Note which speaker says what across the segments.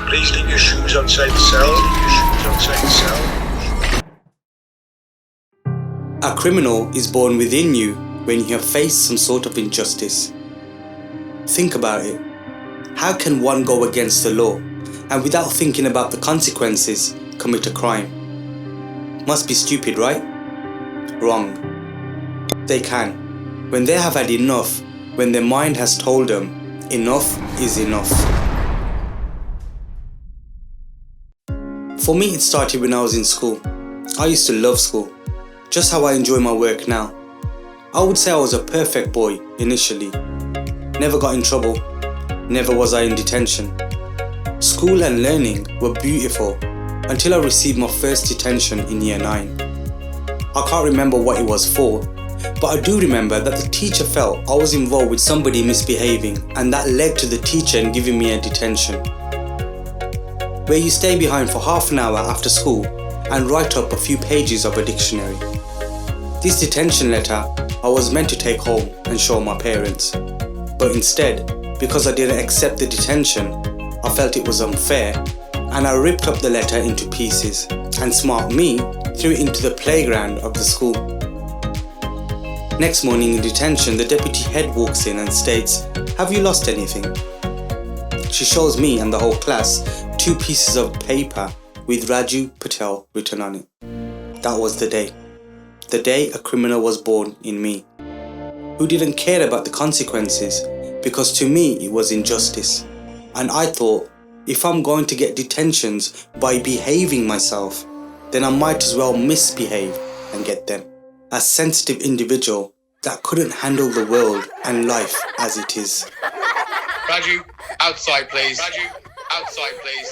Speaker 1: Please leave your shoes outside the cell.
Speaker 2: A criminal is born within you when you have faced some sort of injustice. Think about it. How can one go against the law and without thinking about the consequences commit a crime? Must be stupid, right? Wrong. They can. When they have had enough, when their mind has told them enough is enough. For me, it started when I was in school. I used to love school, just how I enjoy my work now. I would say I was a perfect boy initially. Never got in trouble, never was I in detention. School and learning were beautiful until I received my first detention in year 9. I can't remember what it was for, but I do remember that the teacher felt I was involved with somebody misbehaving, and that led to the teacher giving me a detention, where you stay behind for half an hour after school and write up a few pages of a dictionary. This detention letter I was meant to take home and show my parents, but instead, because I didn't accept the detention, I felt it was unfair, and I ripped up the letter into pieces, and smart me threw it into the playground of the school. Next morning in detention, the deputy head walks in and states, "Have you lost anything?" She shows me and the whole class 2 pieces of paper with Raju Patel written on it. That was the day a criminal was born in me, who didn't care about the consequences, because to me it was injustice. And I thought, if I'm going to get detentions by behaving myself, then I might as well misbehave and get them. A sensitive individual that couldn't handle the world and life as it is.
Speaker 3: Raju, outside please. Raju, outside please.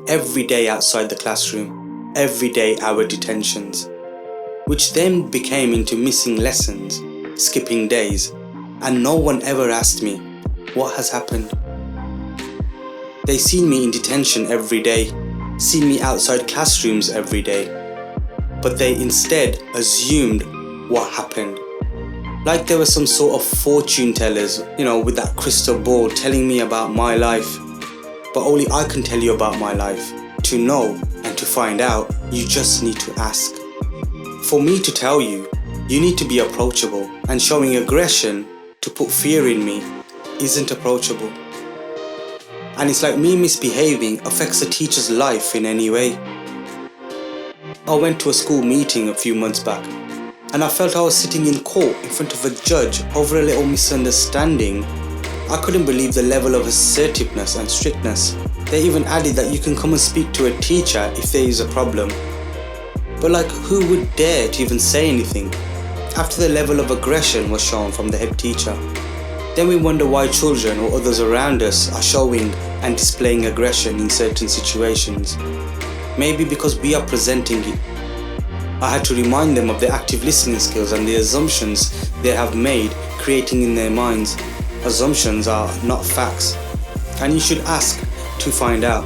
Speaker 2: Every day outside the classroom, every day our detentions, which then became into missing lessons, skipping days, and no one ever asked me, what has happened? They seen me in detention every day, seen me outside classrooms every day, but they instead assumed what happened. Like there were some sort of fortune tellers, with that crystal ball telling me about my life. But only I can tell you about my life. To know and to find out, you just need to ask. For me to tell you, you need to be approachable, and showing aggression to put fear in me isn't approachable. And it's like me misbehaving affects a teacher's life in any way. I went to a school meeting a few months back, and I felt I was sitting in court in front of a judge over a little misunderstanding. I couldn't believe the level of assertiveness and strictness. They even added that you can come and speak to a teacher if there is a problem. But who would dare to even say anything after the level of aggression was shown from the head teacher? Then we wonder why children or others around us are showing and displaying aggression in certain situations. Maybe because we are presenting it. I had to remind them of their active listening skills and the assumptions they have made, creating in their minds. Assumptions are not facts, and you should ask to find out.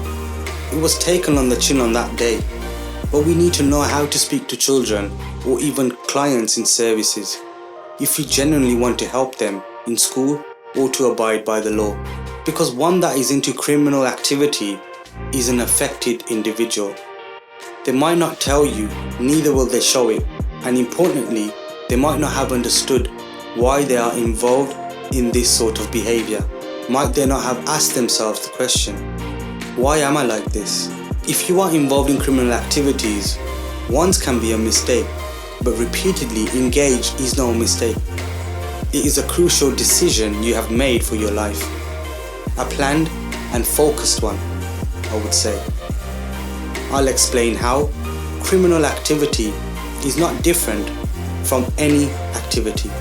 Speaker 2: It was taken on the chin on that day, but we need to know how to speak to children or even clients in services if you genuinely want to help them in school or to abide by the law, because one that is into criminal activity is an affected individual. They might not tell you, neither will they show it, and importantly, they might not have understood why they are involved in this sort of behaviour. Might they not have asked themselves the question, why am I like this? If you are involved in criminal activities, once can be a mistake, but repeatedly engaged is no mistake. It is a crucial decision you have made for your life. A planned and focused one, I would say. I'll explain how criminal activity is not different from any activity.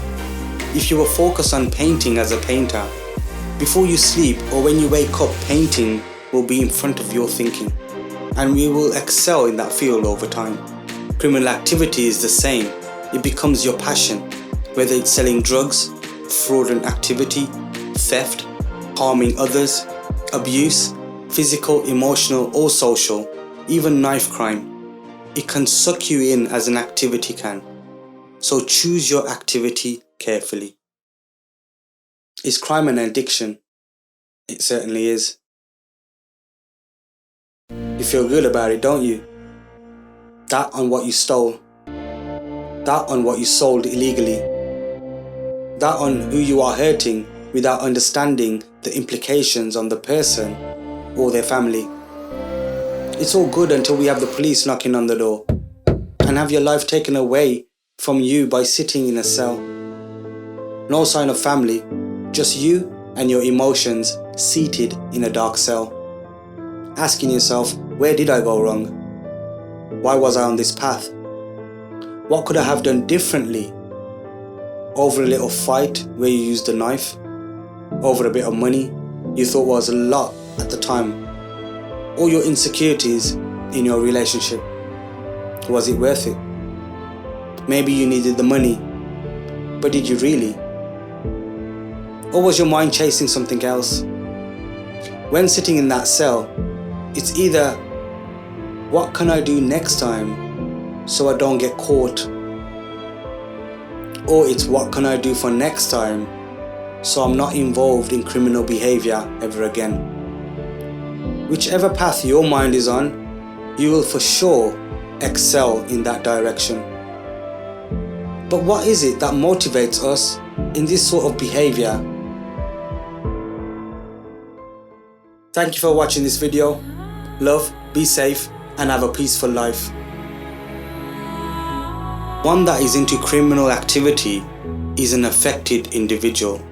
Speaker 2: If you are focused on painting as a painter, before you sleep or when you wake up, painting will be in front of your thinking, and we will excel in that field over time. Criminal activity is the same. It becomes your passion, whether it's selling drugs, fraudulent activity, theft, harming others, abuse, physical, emotional or social, even knife crime. It can suck you in as an activity can. So choose your activity carefully. is crime and addiction. It certainly is. You feel good about it, don't you? That on what you stole. That on what you sold illegally. That on who you are hurting without understanding the implications on the person or their family. It's all good until we have the police knocking on the door and have your life taken away from you by sitting in a cell. No sign of family, just you and your emotions seated in a dark cell. Asking yourself, where did I go wrong? Why was I on this path? What could I have done differently? Over a little fight where you used a knife? Over a bit of money you thought was a lot at the time? Or your insecurities in your relationship? Was it worth it? Maybe you needed the money, but did you really? Or was your mind chasing something else? When sitting in that cell, it's either, what can I do next time so I don't get caught? Or it's, what can I do for next time so I'm not involved in criminal behaviour ever again? Whichever path your mind is on, you will for sure excel in that direction. But what is it that motivates us in this sort of behaviour? Thank you for watching this video. Love, be safe, and have a peaceful life. One that is into criminal activity is an affected individual.